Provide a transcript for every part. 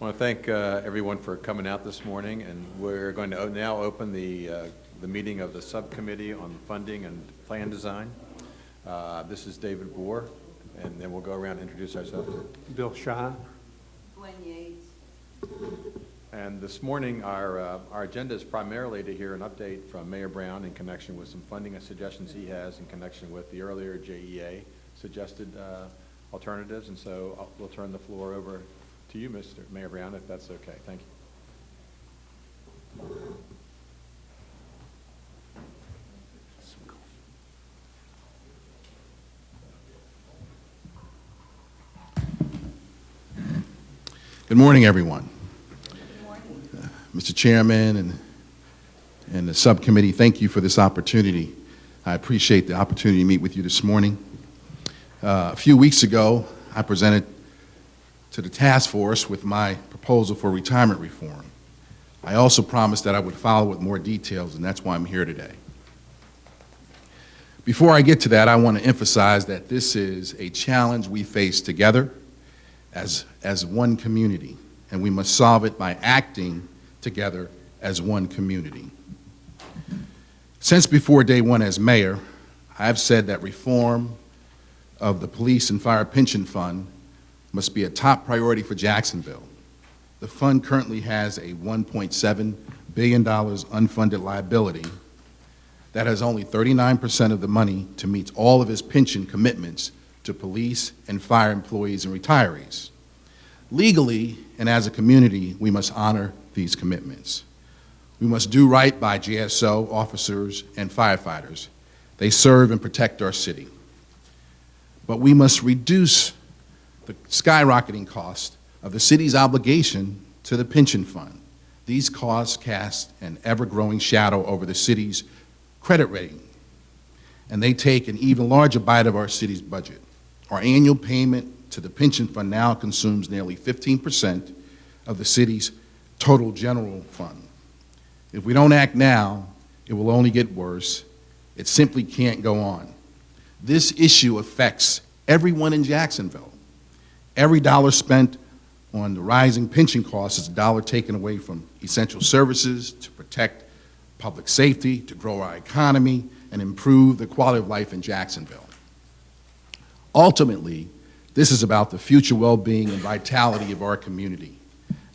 I want to thank everyone for coming out this morning, and we're going to now open the meeting of the Subcommittee on Funding and Plan Design. This is David Bohr, and then we'll go around and introduce ourselves. Bill Shaw. Gwen Yates. And this morning, our agenda is primarily to hear an update from Mayor Brown in connection with some funding and suggestions he has in connection with the earlier JEA suggested alternatives. And so we'll turn the floor over to you, Mr. Mayor Brown, if that's okay. Thank you. Good morning, everyone. Good morning. Mr. Chairman and the subcommittee, thank you for this opportunity. I appreciate the opportunity to meet with you this morning. A few weeks ago, I presented to the task force with my proposal for retirement reform. I also promised that I would follow with more details, and that's why I'm here today. Before I get to that, I want to emphasize that this is a challenge we face together as one community, and we must solve it by acting together as one community. Since before day one as mayor, I've said that reform of the police and fire pension fund must be a top priority for Jacksonville. The fund currently has a $1.7 billion unfunded liability that has only 39% of the money to meet all of its pension commitments to police and fire employees and retirees. Legally, and as a community, we must honor these commitments. We must do right by JSO officers and firefighters. They serve and protect our city. But we must reduce the skyrocketing cost of the city's obligation to the pension fund. These costs cast an ever-growing shadow over the city's credit rating, and they take an even larger bite of our city's budget. Our annual payment to the pension fund now consumes nearly 15% of the city's total general fund. If we don't act now, it will only get worse. It simply can't go on. This issue affects everyone in Jacksonville. Every dollar spent on the rising pension costs is a dollar taken away from essential services to protect public safety, to grow our economy, and improve the quality of life in Jacksonville. Ultimately, this is about the future well-being and vitality of our community.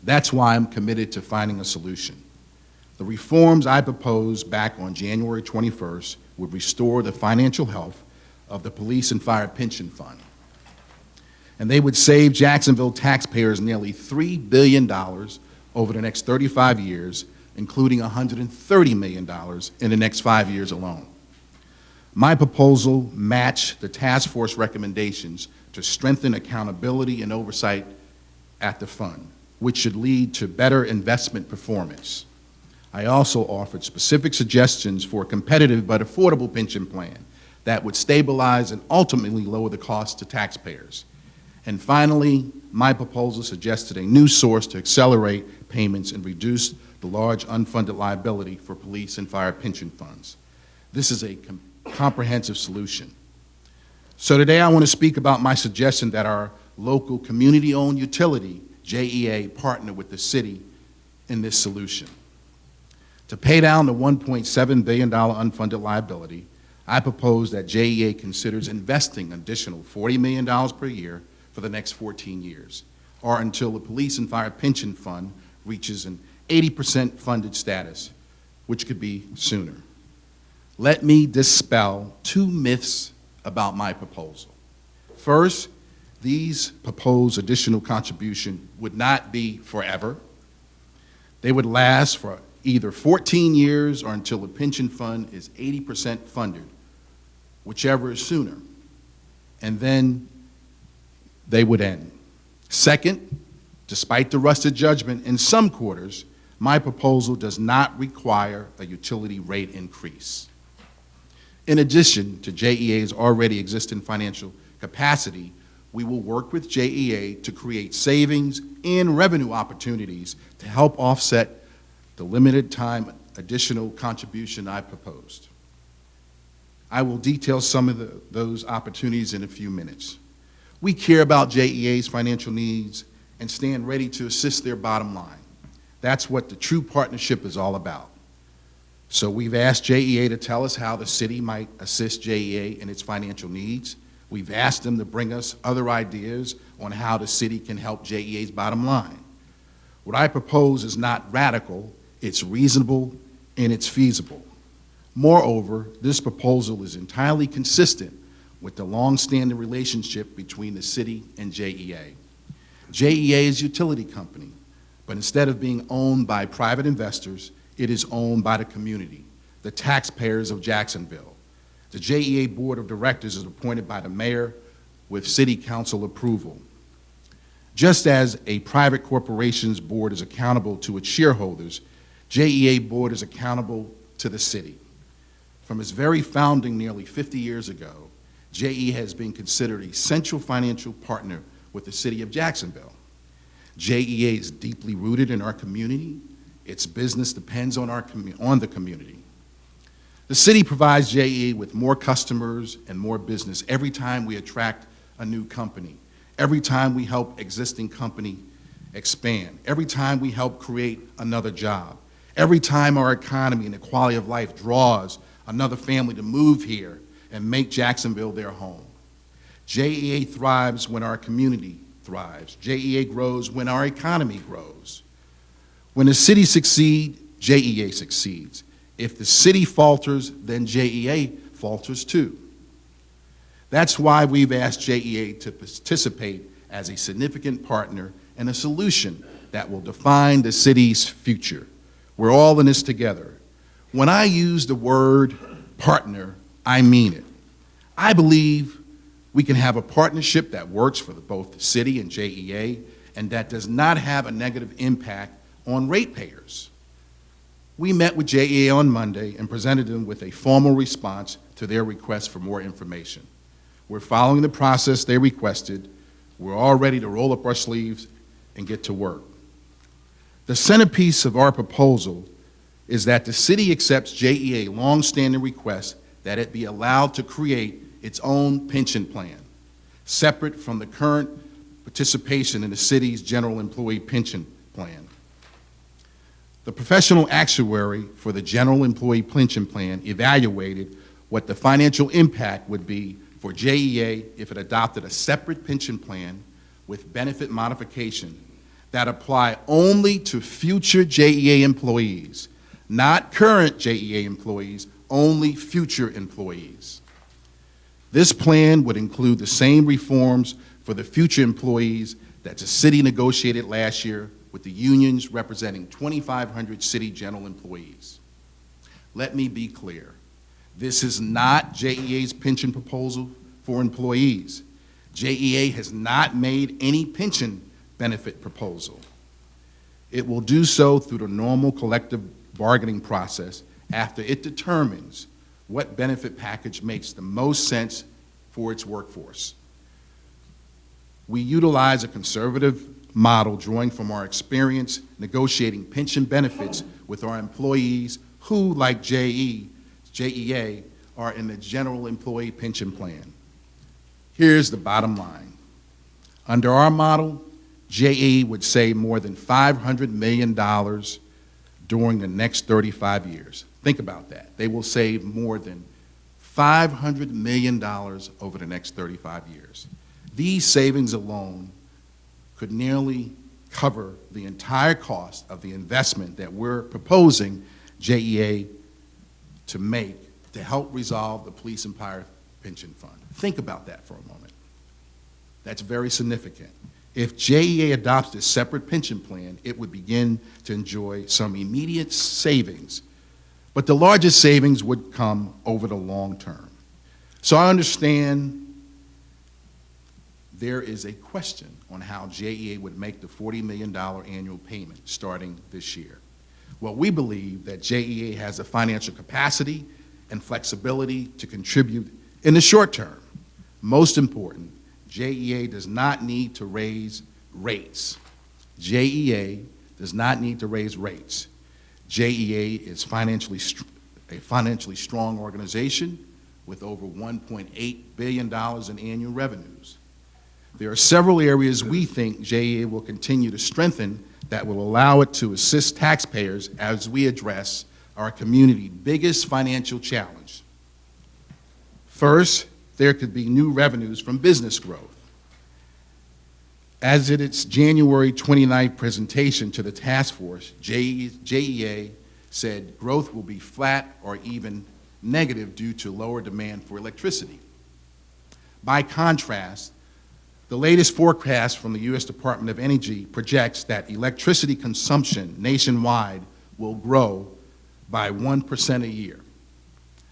That's why I'm committed to finding a solution. The reforms I proposed back on January 21st would restore the financial health of the police and fire pension fund. And they would save Jacksonville taxpayers nearly $3 billion over the next 35 years, including $130 million in the next 5 years alone. My proposal matched the task force recommendations to strengthen accountability and oversight at the fund, which should lead to better investment performance. I also offered specific suggestions for a competitive but affordable pension plan that would stabilize and ultimately lower the cost to taxpayers. And finally, my proposal suggested a new source to accelerate payments and reduce the large unfunded liability for police and fire pension funds. This is a comprehensive solution. So today I want to speak about my suggestion that our local community-owned utility, JEA, partner with the city in this solution. To pay down the $1.7 billion unfunded liability, I propose that JEA considers investing an additional $40 million per year for the next 14 years, or until the police and fire pension fund reaches an 80% funded status, which could be sooner. Let me dispel two myths about my proposal. First, these proposed additional contributions would not be forever. They would last for either 14 years or until the pension fund is 80% funded, whichever is sooner, and then they would end. Second, despite the rusted judgment in some quarters, my proposal does not require a utility rate increase. In addition to JEA's already existing financial capacity, we will work with JEA to create savings and revenue opportunities to help offset the limited time additional contribution I proposed. I will detail some of those opportunities in a few minutes. We care about JEA's financial needs, and stand ready to assist their bottom line. That's what the true partnership is all about. So we've asked JEA to tell us how the city might assist JEA in its financial needs. We've asked them to bring us other ideas on how the city can help JEA's bottom line. What I propose is not radical, it's reasonable and it's feasible. Moreover, this proposal is entirely consistent with the long-standing relationship between the city and JEA. JEA is a utility company, but instead of being owned by private investors, it is owned by the community, the taxpayers of Jacksonville. The JEA Board of Directors is appointed by the mayor with city council approval. Just as a private corporation's board is accountable to its shareholders, JEA Board is accountable to the city. From its very founding nearly 50 years ago, JEA has been considered a central financial partner with the city of Jacksonville. JEA is deeply rooted in our community. Its business depends on the community. The city provides JEA with more customers and more business every time we attract a new company, every time we help existing company expand, every time we help create another job, every time our economy and the quality of life draws another family to move here and make Jacksonville their home. JEA thrives when our community thrives. JEA grows when our economy grows. When the city succeeds, JEA succeeds. If the city falters, then JEA falters too. That's why we've asked JEA to participate as a significant partner in a solution that will define the city's future. We're all in this together. When I use the word partner, I mean it. I believe we can have a partnership that works for both the city and JEA and that does not have a negative impact on ratepayers. We met with JEA on Monday and presented them with a formal response to their request for more information. We're following the process they requested. We're all ready to roll up our sleeves and get to work. The centerpiece of our proposal is that the city accepts JEA long-standing request that it be allowed to create its own pension plan, separate from the current participation in the city's general employee pension plan. The professional actuary for the general employee pension plan evaluated what the financial impact would be for JEA if it adopted a separate pension plan with benefit modification that apply only to future JEA employees, not current JEA employees, only future employees. This plan would include the same reforms for the future employees that the city negotiated last year with the unions representing 2,500 city general employees. Let me be clear. This is not JEA's pension proposal for employees. JEA has not made any pension benefit proposal. It will do so through the normal collective bargaining process after it determines what benefit package makes the most sense for its workforce. We utilize a conservative model drawing from our experience negotiating pension benefits with our employees who, like JEA, are in the general employee pension plan. Here's the bottom line. Under our model, JEA would save more than $500 million during the next 35 years. Think about that. They will save more than $500 million over the next 35 years. These savings alone could nearly cover the entire cost of the investment that we're proposing JEA to make to help resolve the police and fire pension fund. Think about that for a moment. That's very significant. If JEA adopts this separate pension plan, it would begin to enjoy some immediate savings, but the largest savings would come over the long term. So I understand there is a question on how JEA would make the $40 million annual payment starting this year. Well, we believe that JEA has the financial capacity and flexibility to contribute in the short term. Most important, JEA does not need to raise rates. JEA does not need to raise rates. JEA is a financially strong organization with over $1.8 billion in annual revenues. There are several areas we think JEA will continue to strengthen that will allow it to assist taxpayers as we address our community's biggest financial challenge. First, there could be new revenues from business growth. As in its January 29th presentation to the task force, JEA said growth will be flat or even negative due to lower demand for electricity. By contrast, the latest forecast from the U.S. Department of Energy projects that electricity consumption nationwide will grow by 1% a year.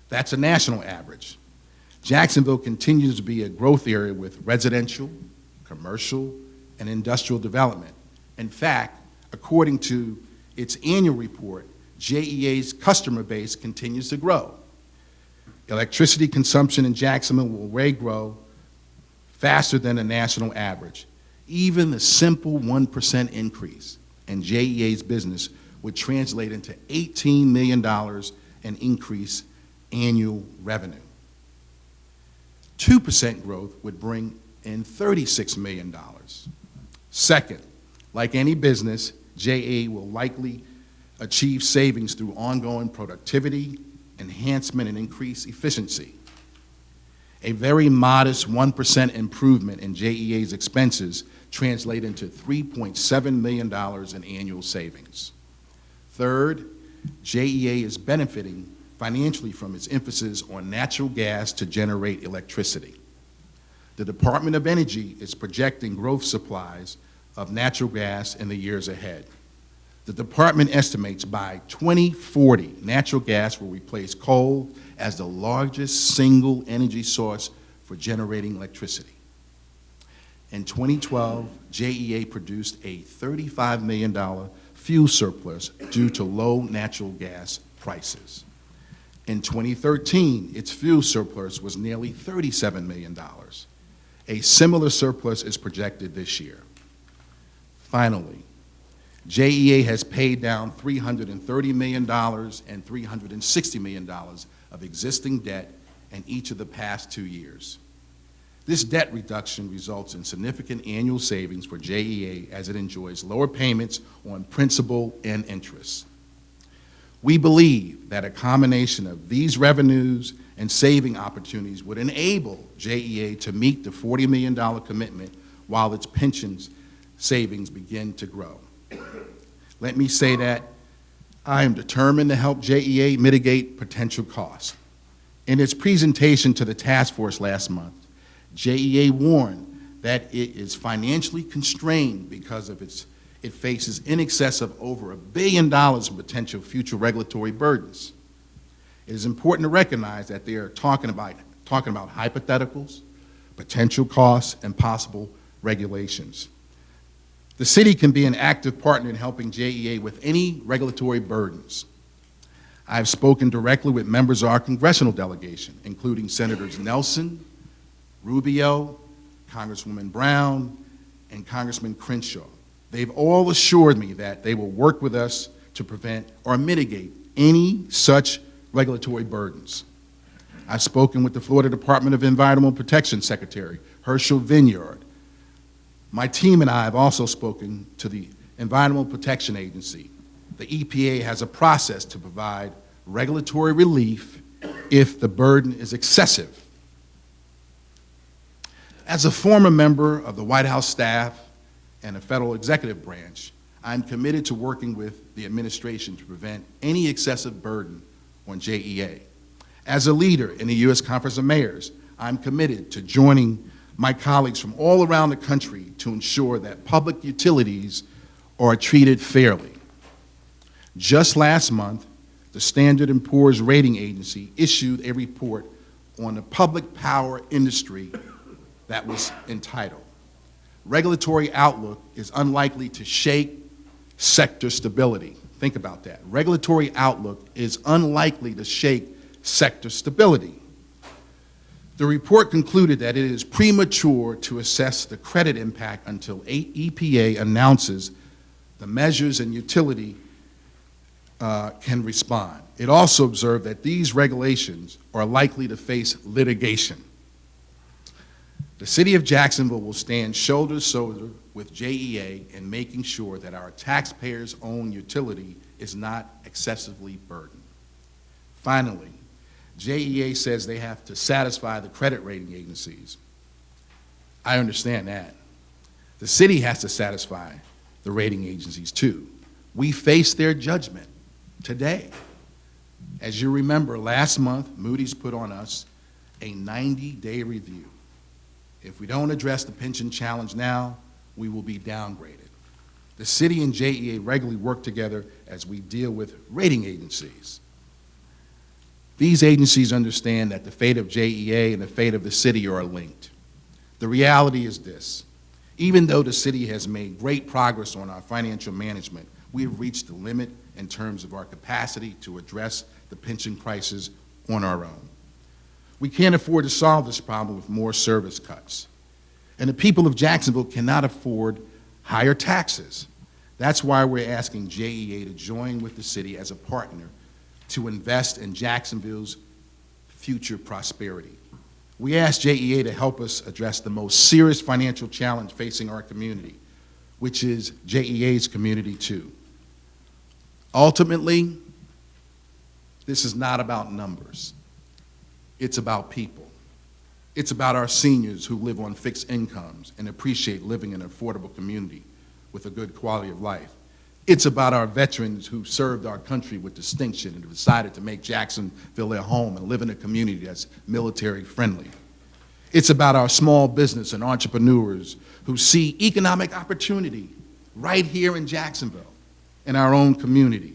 That's a national average. Jacksonville continues to be a growth area with residential, commercial, and industrial development. In fact, according to its annual report, JEA's customer base continues to grow. Electricity consumption in Jacksonville will grow faster than the national average. Even the simple 1% increase in JEA's business would translate into $18 million in increased annual revenue. 2% growth would bring in $36 million. Second, like any business, JEA will likely achieve savings through ongoing productivity, enhancement, and increased efficiency. A very modest 1% improvement in JEA's expenses translate into $3.7 million in annual savings. Third, JEA is benefiting financially from its emphasis on natural gas to generate electricity. The Department of Energy is projecting growth supplies of natural gas in the years ahead. The department estimates by 2040, natural gas will replace coal as the largest single energy source for generating electricity. In 2012, JEA produced a $35 million fuel surplus due to low natural gas prices. In 2013, its fuel surplus was nearly $37 million. A similar surplus is projected this year. Finally, JEA has paid down $330 million and $360 million of existing debt in each of the past 2 years. This debt reduction results in significant annual savings for JEA as it enjoys lower payments on principal and interest. We believe that a combination of these revenues and saving opportunities would enable JEA to meet the $40 million commitment while its pensions savings begin to grow. Let me say that I am determined to help JEA mitigate potential costs. In its presentation to the task force last month, JEA warned that it is financially constrained because of it faces in excess of over $1 billion in potential future regulatory burdens. It is important to recognize that they are talking about hypotheticals, potential costs, and possible regulations. The city can be an active partner in helping JEA with any regulatory burdens. I have spoken directly with members of our congressional delegation, including Senators Nelson, Rubio, Congresswoman Brown, and Congressman Crenshaw. They've all assured me that they will work with us to prevent or mitigate any such regulatory burdens. I've spoken with the Florida Department of Environmental Protection Secretary, Herschel Vineyard. My team and I have also spoken to the Environmental Protection Agency. The EPA has a process to provide regulatory relief if the burden is excessive. As a former member of the White House staff and the federal executive branch, I'm committed to working with the administration to prevent any excessive burden on JEA. As a leader in the U.S. Conference of Mayors, I'm committed to joining my colleagues from all around the country to ensure that public utilities are treated fairly. Just last month, the Standard & Poor's rating agency issued a report on the public power industry that was entitled, "Regulatory Outlook is Unlikely to Shake Sector Stability." Think about that. Regulatory outlook is unlikely to shake sector stability. The report concluded that it is premature to assess the credit impact until EPA announces the measures and utility can respond. It also observed that these regulations are likely to face litigation. The The city of Jacksonville will stand shoulder to shoulder with JEA in making sure that our taxpayers' own utility is not excessively burdened. Finally, JEA says they have to satisfy the credit rating agencies. I understand that. The city has to satisfy the rating agencies too. We face their judgment today. As you remember, last month, Moody's put on us a 90-day review. If we don't address the pension challenge now, we will be downgraded. The city and JEA regularly work together as we deal with rating agencies. These agencies understand that the fate of JEA and the fate of the city are linked. The reality is this: even though the city has made great progress on our financial management, we have reached the limit in terms of our capacity to address the pension crisis on our own. We can't afford to solve this problem with more service cuts. And the people of Jacksonville cannot afford higher taxes. That's why we're asking JEA to join with the city as a partner to invest in Jacksonville's future prosperity. We ask JEA to help us address the most serious financial challenge facing our community, which is JEA's community too. Ultimately, this is not about numbers. It's about people. It's about our seniors who live on fixed incomes and appreciate living in an affordable community with a good quality of life. It's about our veterans who served our country with distinction and decided to make Jacksonville their home and live in a community that's military friendly. It's about our small business and entrepreneurs who see economic opportunity right here in Jacksonville, in our own community.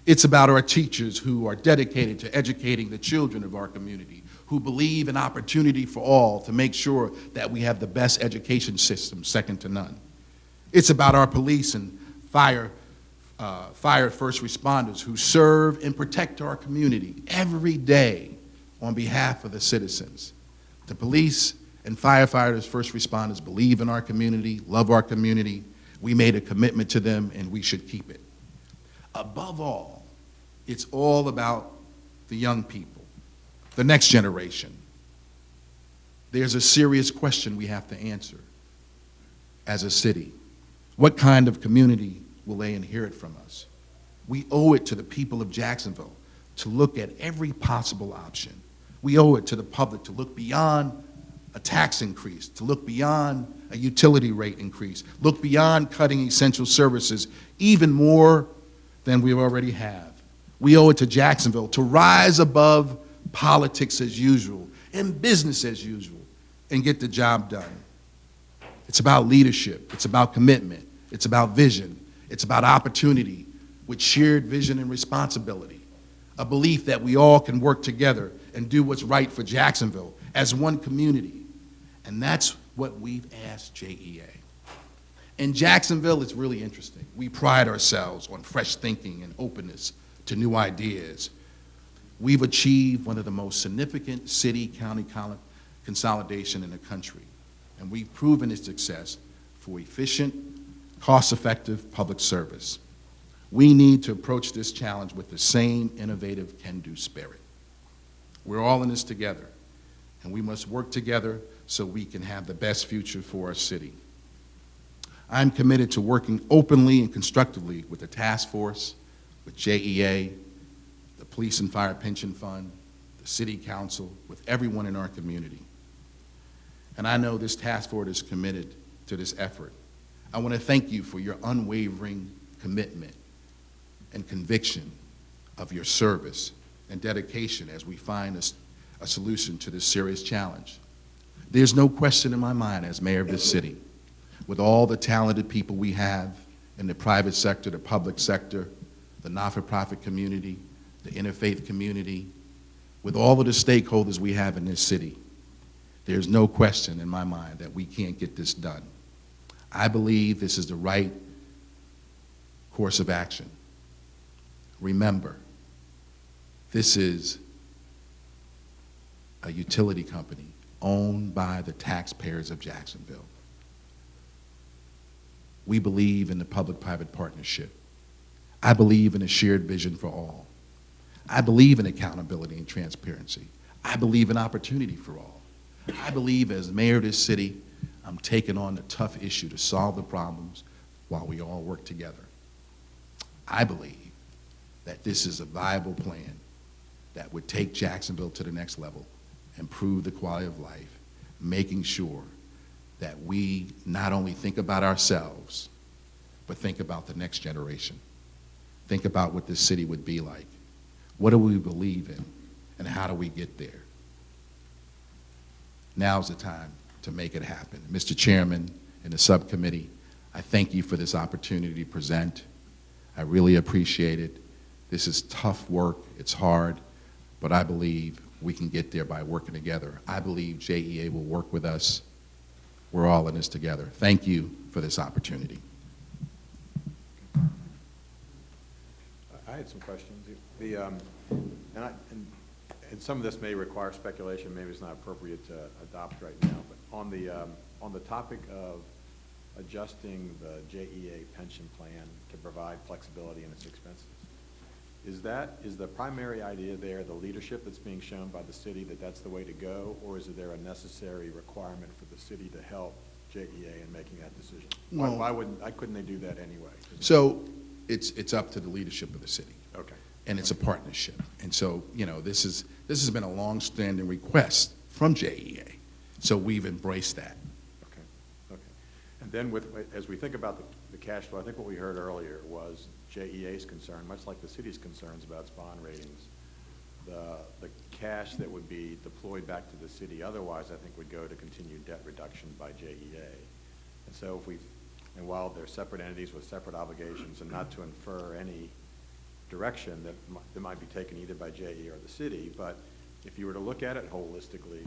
It's about our teachers who are dedicated to educating the children of our community, who believe in opportunity for all to make sure that we have the best education system, second to none. It's about our police and fire first responders who serve and protect our community every day on behalf of the citizens. The police and firefighters, first responders believe in our community, love our community. We made a commitment to them and we should keep it. Above all, it's all about the young people, the next generation. There's a serious question we have to answer as a city. What kind of community will they inherit from us? We owe it to the people of Jacksonville to look at every possible option. We owe it to the public to look beyond a tax increase, to look beyond a utility rate increase, look beyond cutting essential services even more than we already have. We owe it to Jacksonville to rise above politics as usual and business as usual and get the job done. It's about leadership. It's about commitment. It's about vision. It's about opportunity with shared vision and responsibility, a belief that we all can work together and do what's right for Jacksonville as one community. And that's what we've asked JEA. In Jacksonville, it's really interesting. We pride ourselves on fresh thinking and openness to new ideas. We've achieved one of the most significant city-county consolidation in the country, and we've proven its success for efficient, cost-effective public service. We need to approach this challenge with the same innovative can-do spirit. We're all in this together, and we must work together so we can have the best future for our city. I'm committed to working openly and constructively with the task force, with JEA, the Police and Fire Pension Fund, the City Council, with everyone in our community. And I know this task force is committed to this effort. I want to thank you for your unwavering commitment and conviction of your service and dedication as we find a solution to this serious challenge. There's no question in my mind as mayor of this city, with all the talented people we have in the private sector, the public sector, the not-for-profit community, the interfaith community, with all of the stakeholders we have in this city, there's no question in my mind that we can't get this done. I believe this is the right course of action. Remember, this is a utility company owned by the taxpayers of Jacksonville. We believe in the public-private partnership. I believe in a shared vision for all. I believe in accountability and transparency. I believe in opportunity for all. I believe as mayor of this city, I'm taking on the tough issue to solve the problems while we all work together. I believe that this is a viable plan that would take Jacksonville to the next level, improve the quality of life, making sure that we not only think about ourselves, but think about the next generation. Think about what this city would be like. What do we believe in, and how do we get there? Now's the time to make it happen. Mr. Chairman and the subcommittee, I thank you for this opportunity to present. I really appreciate it. This is tough work, it's hard, but I believe we can get there by working together. I believe JEA will work with us. We're all in this together. Thank you for this opportunity. I had some questions. And some of this may require speculation, maybe it's not appropriate to adopt right now, but on the topic of adjusting the JEA pension plan to provide flexibility in its expenses, is the primary idea there the leadership that's being shown by the city that that's the way to go, or is there a necessary requirement for the city to help JEA in making that decision? Well, why couldn't they do that anyway? So it's up to the leadership of the city. Okay. And it's a partnership. And so, this has been a long-standing request from JEA. So we've embraced that. Okay, okay. And then as we think about the cash flow, I think what we heard earlier was JEA's concern, much like the city's concerns about its bond ratings, the cash that would be deployed back to the city otherwise, I think, would go to continued debt reduction by JEA. And so and while they're separate entities with separate obligations, and not to infer any direction that might be taken either by JEA or the city, but if you were to look at it holistically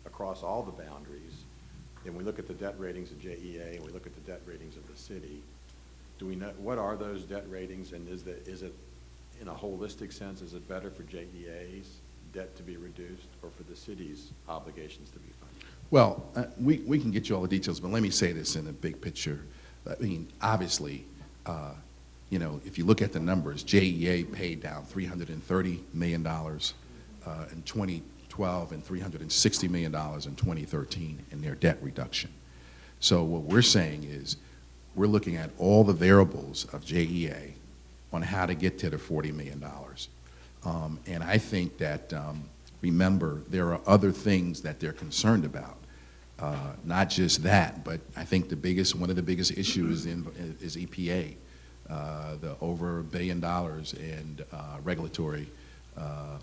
across all the boundaries, and we look at the debt ratings of JEA and we look at the debt ratings of the city, do we know what are those debt ratings, and is it in a holistic sense, is it better for JEA's debt to be reduced or for the city's obligations to be funded? Well, we can get you all the details, but let me say this in a big picture. I mean, obviously, if you look at the numbers, JEA paid down $330 million in 2012 and $360 million in 2013 in their debt reduction. So what we're saying is we're looking at all the variables of JEA on how to get to the $40 million. And I think that, remember, there are other things that they're concerned about. Not just that, but I think one of the biggest issues is EPA. The over $1 billion in regulatory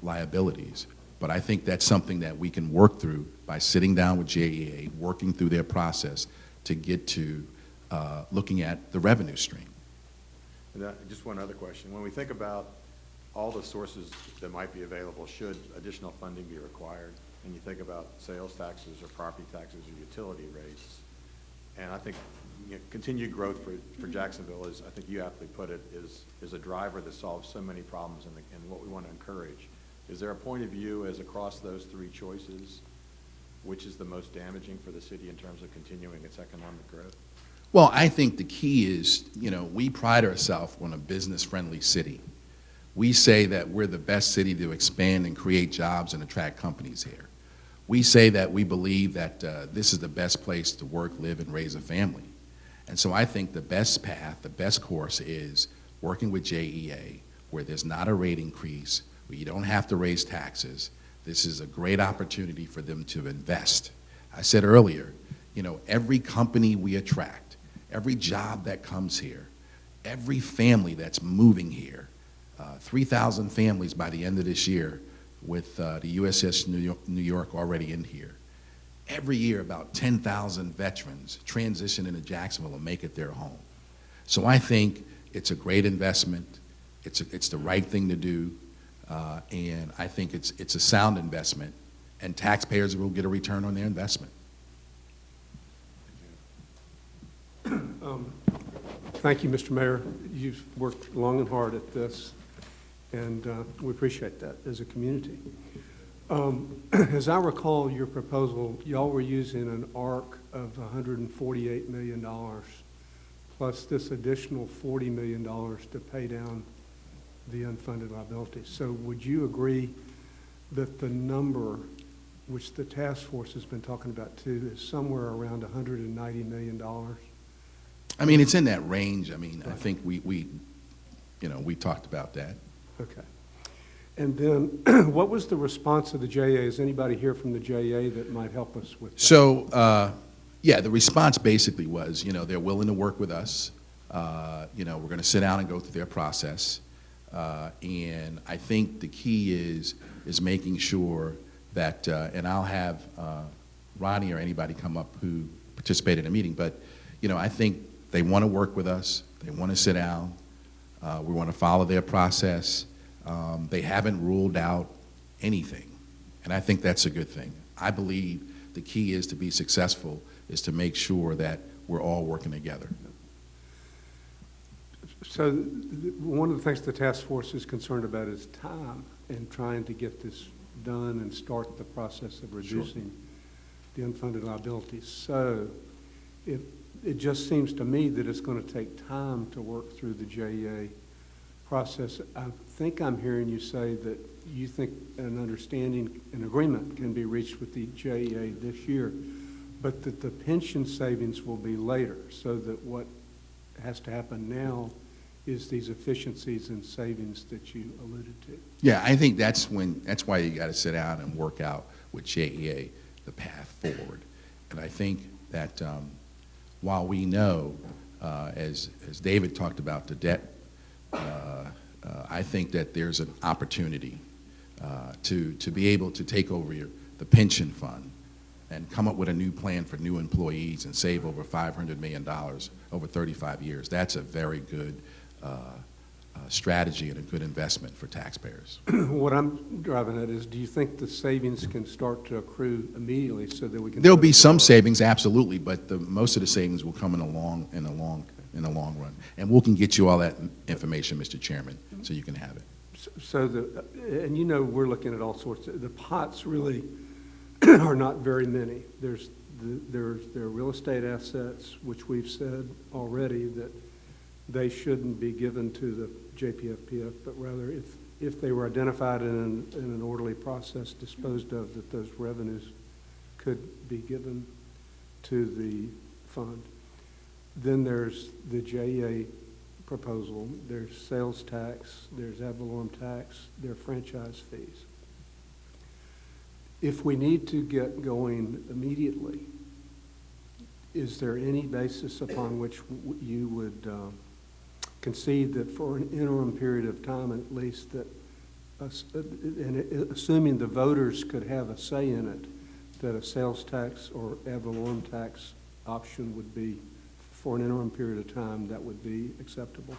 liabilities. But I think that's something that we can work through by sitting down with JEA, working through their process to get to looking at the revenue stream. And just one other question. When we think about all the sources that might be available should additional funding be required, and you think about sales taxes or property taxes or utility rates, and I think continued growth for Jacksonville is, I think you aptly put it, is a driver that solves so many problems and what we want to encourage. Is there a point of view as across those three choices, which is the most damaging for the city in terms of continuing its economic growth? Well, I think the key is, we pride ourselves on a business-friendly city. We say that we're the best city to expand and create jobs and attract companies here. We say that we believe that this is the best place to work, live, and raise a family. And so I think the best path, the best course is working with JEA, where there's not a rate increase, where you don't have to raise taxes. This is a great opportunity for them to invest. I said earlier, every company we attract, every job that comes here, every family that's moving here, 3,000 families by the end of this year with the USS New York already in here. Every year, about 10,000 veterans transition into Jacksonville and make it their home. So I think it's a great investment. It's the right thing to do, and I think it's a sound investment, and taxpayers will get a return on their investment. Thank you, Mr. Mayor. You've worked long and hard at this, and we appreciate that as a community. As I recall your proposal, y'all were using an ARC of $148 million plus this additional $40 million to pay down the unfunded liabilities. So would you agree that the number which the task force has been talking about too, is somewhere around $190 million. I mean, it's in that range. I mean, I Right. think we talked about that. Okay. And then, what was the response of the JA? Is anybody here from the JA that might help us with that? So, yeah, the response basically was, they're willing to work with us. We're going to sit down and go through their process. And I think the key is making sure that, and I'll have Ronnie or anybody come up who participated in the meeting, but, I think they want to work with us. They want to sit down. We want to follow their process. They haven't ruled out anything, and I think that's a good thing. I believe the key is to be successful is to make sure that we're all working together. So one of the things the task force is concerned about is time and trying to get this done and start the process of reducing the unfunded liabilities. So it just seems to me that it's going to take time to work through the JEA process. I think I'm hearing you say that you think an understanding, an agreement can be reached with the JEA this year, but that the pension savings will be later, so that what has to happen now is these efficiencies and savings that you alluded to. Yeah, I think that's why you got to sit down and work out with JEA the path forward. And I think that while we know, as David talked about the debt, I think that there's an opportunity to be able to take over the pension fund and come up with a new plan for new employees and save over $500 million over 35 years. That's a very good strategy and a good investment for taxpayers. What I'm driving at is, do you think the savings can start to accrue immediately so that we can? There'll be some savings, absolutely, but most of the savings will come in the long run. And we can get you all that information, Mr. Chairman, so you can have it. So we're looking at all sorts of, the pots really are not very many. There are real estate assets, which we've said already that they shouldn't be given to the JPFPF, but rather if they were identified in an orderly process, disposed of, that those revenues could be given to the fund. Then there's the JEA proposal, there's sales tax, there's ad valorem tax, there are franchise fees. If we need to get going immediately, is there any basis upon which you would concede that for an interim period of time at least, that and assuming the voters could have a say in it, that a sales tax or ad valorem tax option would be, for an interim period of time, that would be acceptable?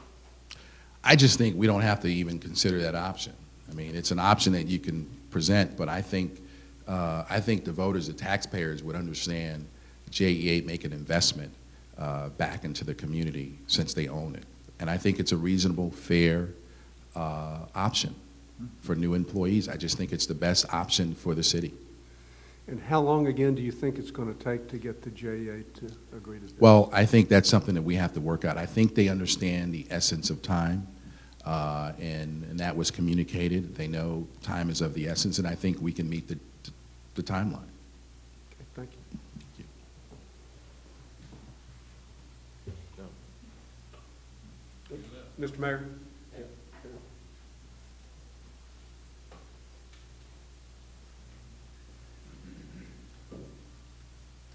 I just think we don't have to even consider that option. I mean, it's an option that you can present, but I think the voters, the taxpayers would understand JEA make an investment back into the community since they own it. And I think it's a reasonable, fair option for new employees. I just think it's the best option for the city. And how long, again, do you think it's going to take to get the JEA to agree to this? Well, I think that's something that we have to work out. I think they understand the essence of time, and that was communicated. They know time is of the essence, and I think we can meet the timeline. Okay, thank you. Mr. Mayor?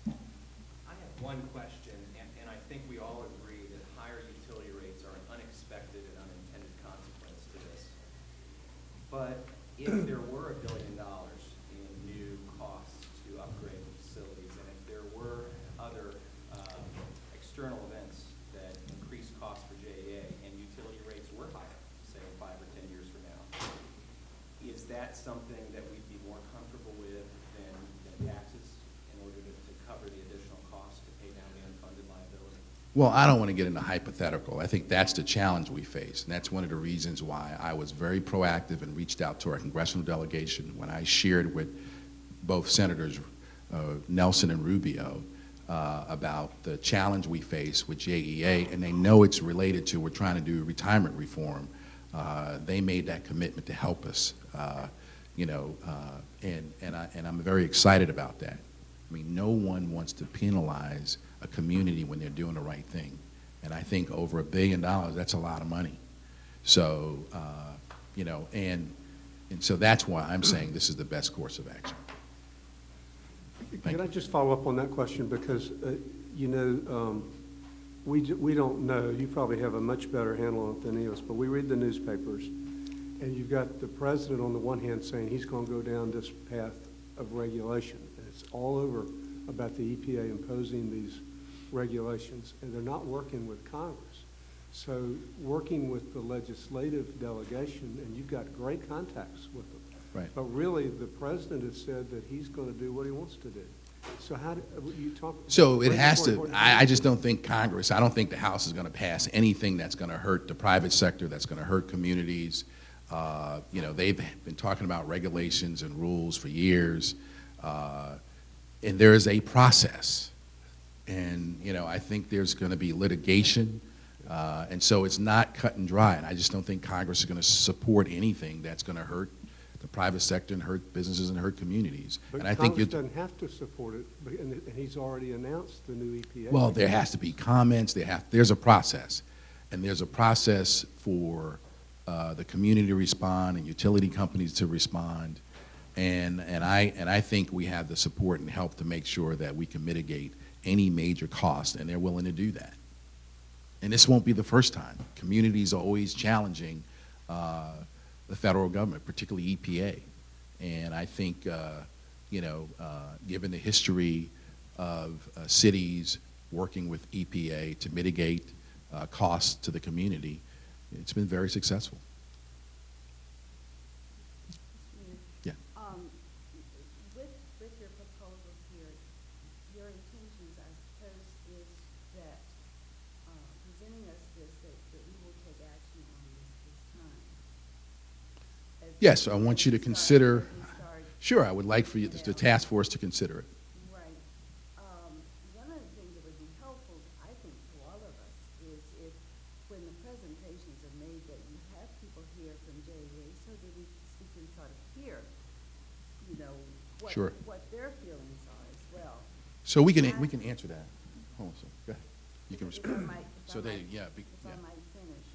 I have one question, and I think we all agree that higher utility rates are an unexpected and unintended consequence to this. But if there were $1 billion in new costs to upgrade the facilities, and if there were other external events that increase costs for JEA and utility rates were higher, say 5 or 10 years from now, is that something that we'd be more comfortable with than taxes in order to cover the additional costs to pay down the unfunded liability? Well, I don't want to get into hypothetical. I think that's the challenge we face, and that's one of the reasons why I was very proactive and reached out to our congressional delegation when I shared with both Senators Nelson and Rubio about the challenge we face with JEA, and they know it's related to, we're trying to do retirement reform. They made that commitment to help us. and I'm very excited about that. I mean, no one wants to penalize a community when they're doing the right thing. And I think over $1 billion, that's a lot of money. So, and so that's why I'm saying this is the best course of action. Can I just follow up on that question? Because, we don't know. You probably have a much better handle on it than any of us, but we read the newspapers, and you've got the president on the one hand saying he's going to go down this path of regulation. It's all over about the EPA imposing these regulations, and they're not working with Congress. So working with the legislative delegation, and you've got great contacts with them. Right. But really, the president has said that he's going to do what he wants to do. So how do you talk? So it has to, I just don't think Congress, I don't think the House is going to pass anything that's going to hurt the private sector, that's going to hurt communities. They've been talking about regulations and rules for years. And there is a process. And, I think there's going to be litigation. And so it's not cut and dry. And I just don't think Congress is going to support anything that's going to hurt the private sector and hurt businesses and hurt communities. But and I think Congress doesn't have to support it, and he's already announced the new EPA. well, there has to be comments. There's a process. And there's a process for the community to respond and utility companies to respond. And I think we have the support and help to make sure that we can mitigate any major cost, and they're willing to do that. And this won't be the first time. Communities are always challenging the federal government, particularly EPA. And I think, given the history of cities working with EPA to mitigate costs to the community, it's been very successful. Yeah. With your proposals here, your intentions, I suppose, is that presenting us this, that we will take action on this time. Yes, I want you to consider, As we start. sure, I would like for you, the task force to consider it. Right. One of the things that would be helpful, I think, to all of us is if, when the presentations are made, that you have people here from JEA so that we can sort of hear, Sure. what their feelings are as well. So we can answer that. Hold on a second. Go ahead. You can If I respond. might- if So I they, might- yeah, If I might finish.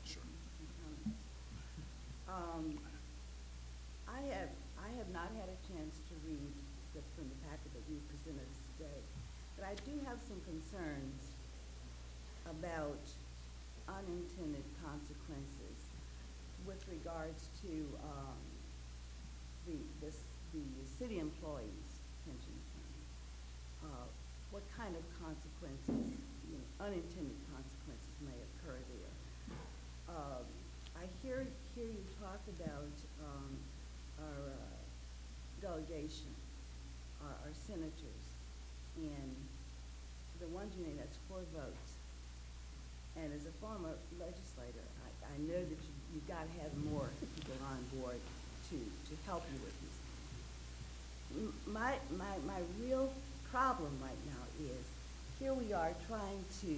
sure. I have not had a chance to read from the packet that you presented us today, but I do have some concerns about unintended consequences with regards to the city employees' pension fund. What kind of consequences, unintended consequences may occur there? I hear you talk about our delegation, our senators, and the ones you named, that's 4 votes. And as a former legislator, I know that you've got to have more people on board to help you with these things. My real problem right now is, here we are trying to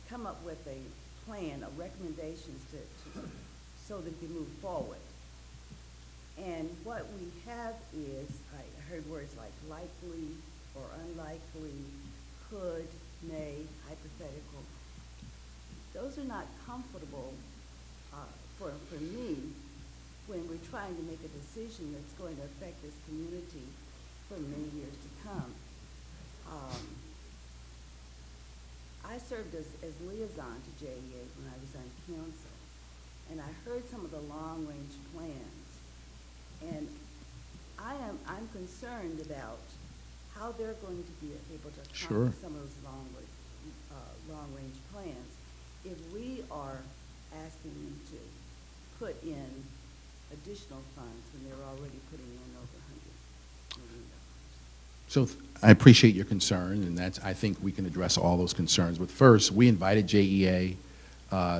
come up with a plan of recommendations so that we can move forward. And what we have is, I heard words like likely or unlikely, could, may, hypothetical. Those are not comfortable for me when we're trying to make a decision that's going to affect this community for many years to come. I served as liaison to JEA when I was on council, and I heard some of the long-range plans. And I'm concerned about how they're going to be able to Sure. accomplish some of those long-range plans if we are asking them to put in additional funds when they're already putting in over $100 million. So I appreciate your concern, and I think we can address all those concerns. But first, we invited JEA.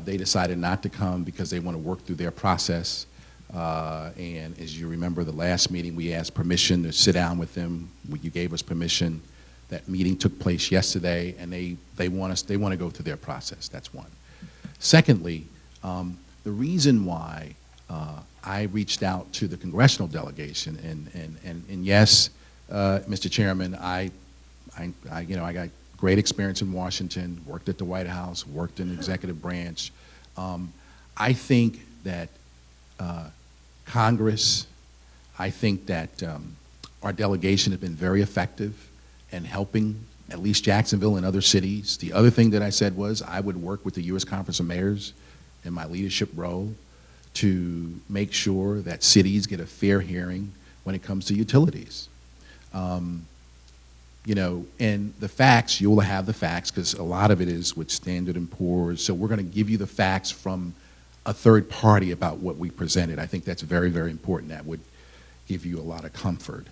They decided not to come because they want to work through their process. And as you remember, the last meeting, we asked permission to sit down with them. You gave us permission. That meeting took place yesterday, and they want to go through their process. That's one. Secondly, the reason why I reached out to the congressional delegation, and yes, Mr. Chairman, I got great experience in Washington, worked at the White House, worked in the executive branch. I think that Congress, I think that our delegation has been very effective in helping at least Jacksonville and other cities. The other thing that I said was I would work with the U.S. Conference of Mayors in my leadership role to make sure that cities get a fair hearing when it comes to utilities. You know, and the facts, you'll have the facts because a lot of it is with Standard & Poor's. So we're going to give you the facts from a third party about what we presented. I think that's very, very important. That would give you a lot of comfort.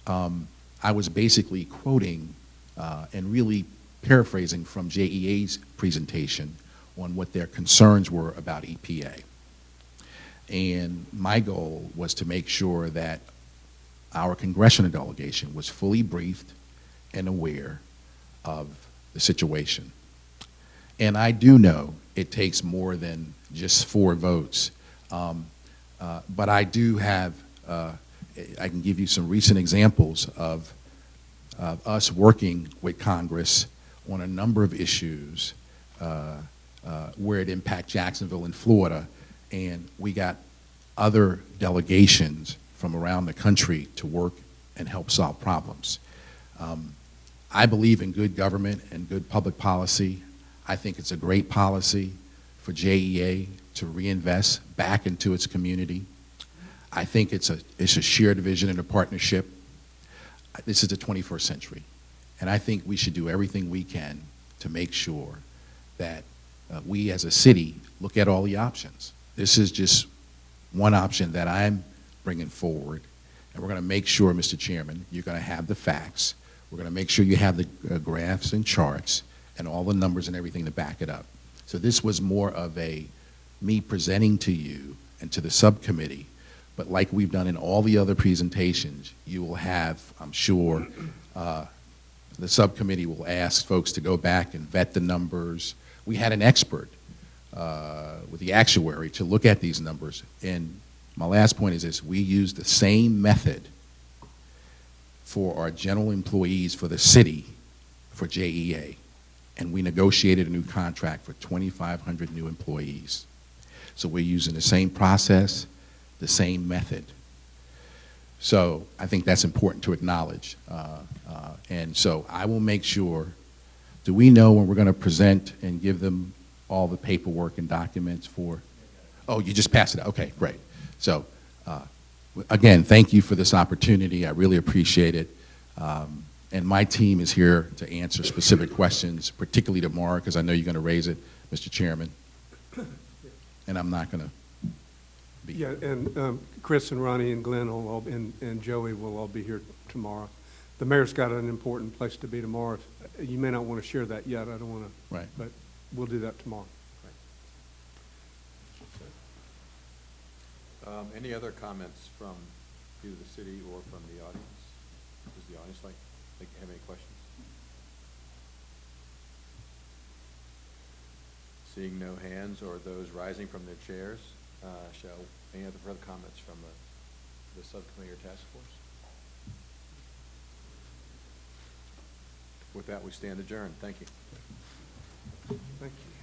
I was basically quoting and really paraphrasing from JEA's presentation on what their concerns were about EPA. And my goal was to make sure that our congressional delegation was fully briefed and aware of the situation. And I do know it takes more than just 4 votes, but I do have, I can give you some recent examples of us working with Congress on a number of issues where it impacts Jacksonville and Florida, and we got other delegations from around the country to work and help solve problems. I believe in good government and good public policy. I think it's a great policy for JEA to reinvest back into its community. I think it's a shared vision and a partnership. This is the 21st century, and I think we should do everything we can to make sure that we as a city look at all the options. This is just one option that I'm bringing forward, and we're going to make sure, Mr. Chairman, you're going to have the facts. We're going to make sure you have the graphs and charts and all the numbers and everything to back it up. So this was more of me presenting to you and to the subcommittee, but like we've done in all the other presentations, you will have, I'm sure, the subcommittee will ask folks to go back and vet the numbers. We had an expert with the actuary to look at these numbers, and my last point is this: we used the same method for our general employees for the city for JEA, and we negotiated a new contract for 2,500 new employees. So we're using the same process, the same method. So I think that's important to acknowledge. And so I will make sure, do we know when we're going to present and give them all the paperwork and documents for? Oh, you just passed it out. Okay, great. So again, thank you for this opportunity. I really appreciate it. And my team is here to answer specific questions, particularly tomorrow, because I know you're going to raise it, Mr. Chairman. And I'm not going to be. Yeah, and Chris and Ronnie and Glenn and Joey will all be here tomorrow. The mayor's got an important place to be tomorrow. You may not want to share that yet. I don't want to. Right. But we'll do that tomorrow. Any other comments from either the city or from the audience? Does the audience have any questions? Seeing no hands or those rising from their chairs, any other further comments from the subcommittee or task force? With that, we stand adjourned. Thank you. Thank you.